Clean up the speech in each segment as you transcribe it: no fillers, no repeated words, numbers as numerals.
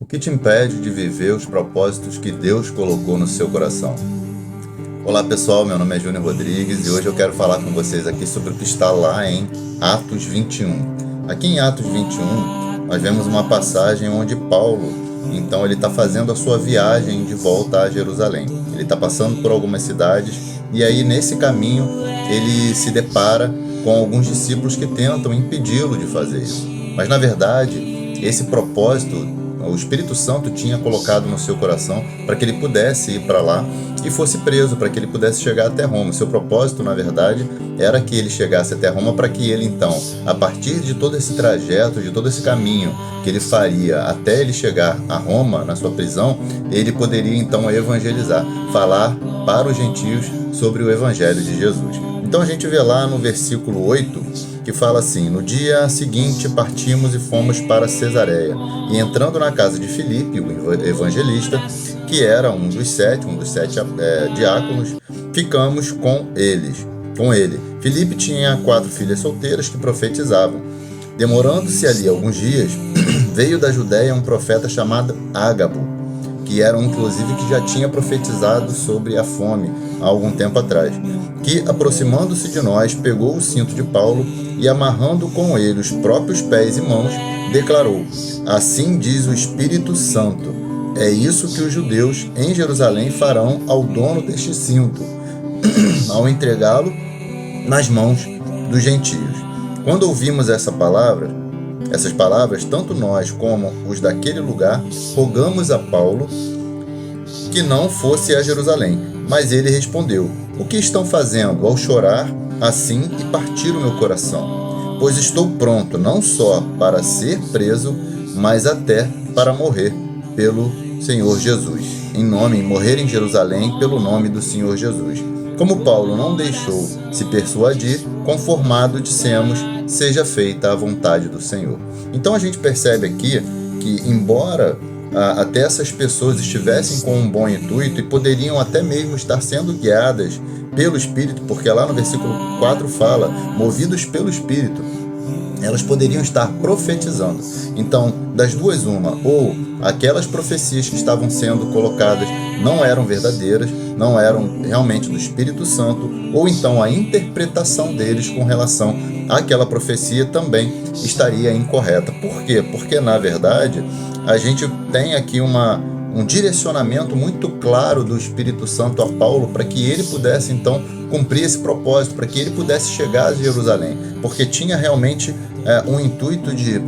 O que te impede de viver os propósitos que Deus colocou no seu coração? Olá pessoal, meu nome é Júnior Rodrigues e hoje eu quero falar com vocês aqui sobre o que está lá em Atos 21. Aqui em Atos 21, nós vemos uma passagem onde Paulo, então ele está fazendo a sua viagem de volta a Jerusalém. Ele está passando por algumas cidades e aí nesse caminho ele se depara com alguns discípulos que tentam impedi-lo de fazer isso. Mas na verdade, esse propósito o Espírito Santo tinha colocado no seu coração para que ele pudesse ir para lá e fosse preso, para que ele pudesse chegar até Roma. Seu propósito, na verdade, era que ele chegasse até Roma para que ele, então, a partir de todo esse trajeto, de todo esse caminho que ele faria até ele chegar a Roma, na sua prisão, ele poderia, então, evangelizar, falar para os gentios sobre o Evangelho de Jesus. Então a gente vê lá no versículo 8, que fala assim: no dia seguinte partimos e fomos para Cesareia, e entrando na casa de Filipe, o evangelista, que era um dos sete diáconos, ficamos com ele. Filipe tinha 4 filhas solteiras que profetizavam. Demorando-se ali alguns dias, veio da Judéia um profeta chamado Ágabo, que era inclusive que já tinha profetizado sobre a fome há algum tempo atrás, que, aproximando-se de nós, pegou o cinto de Paulo e, amarrando com ele os próprios pés e mãos, declarou: assim diz o Espírito Santo, é isso que os judeus em Jerusalém farão ao dono deste cinto, ao entregá-lo nas mãos dos gentios. Quando ouvimos essas palavras, tanto nós como os daquele lugar, rogamos a Paulo que não fosse a Jerusalém. Mas ele respondeu: o que estão fazendo ao chorar assim e partir o meu coração? Pois estou pronto não só para ser preso, mas até para morrer pelo Senhor Jesus. Morrer em Jerusalém pelo nome do Senhor Jesus. Como Paulo não deixou se persuadir, conformado dissemos: seja feita a vontade do Senhor. Então a gente percebe aqui que, embora até essas pessoas estivessem com um bom intuito e poderiam até mesmo estar sendo guiadas pelo Espírito, porque lá no versículo 4 fala, movidos pelo Espírito, elas poderiam estar profetizando. Então, das duas uma, ou aquelas profecias que estavam sendo colocadas não eram verdadeiras, não eram realmente do Espírito Santo, ou então a interpretação deles com relação àquela profecia também estaria incorreta. Por quê? Porque, na verdade, a gente tem aqui um direcionamento muito claro do Espírito Santo a Paulo para que ele pudesse, então, cumprir esse propósito, para que ele pudesse chegar a Jerusalém, porque tinha realmente um intuito de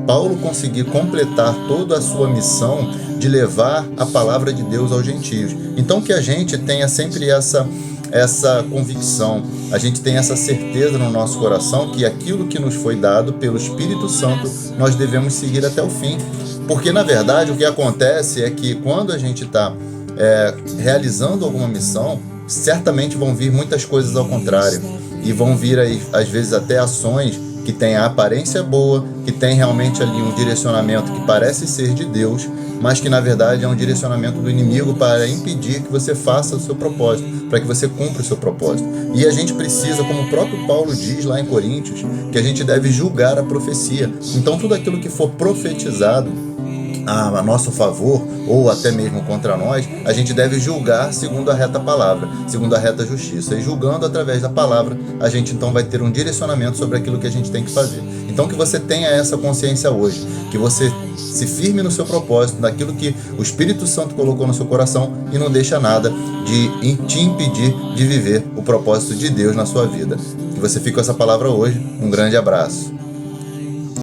Paulo conseguir completar toda a sua missão de levar a palavra de Deus aos gentios. Então que a gente tenha sempre essa convicção, a gente tem essa certeza no nosso coração que aquilo que nos foi dado pelo Espírito Santo nós devemos seguir até o fim. Porque na verdade o que acontece é que quando a gente está realizando alguma missão, certamente vão vir muitas coisas ao contrário, e vão vir aí às vezes até ações que têm a aparência boa, que tem realmente ali um direcionamento que parece ser de Deus, mas que na verdade é um direcionamento do inimigo para impedir que você faça o seu propósito, para que você cumpra o seu propósito. E a gente precisa, como o próprio Paulo diz lá em Coríntios, que a gente deve julgar a profecia. Então tudo aquilo que for profetizado a nosso favor, ou até mesmo contra nós, a gente deve julgar segundo a reta palavra, segundo a reta justiça. E julgando através da palavra, a gente então vai ter um direcionamento sobre aquilo que a gente tem que fazer. Então que você tenha essa consciência hoje, que você se firme no seu propósito, naquilo que o Espírito Santo colocou no seu coração, e não deixa nada de te impedir de viver o propósito de Deus na sua vida. Que você fique com essa palavra hoje. Um grande abraço.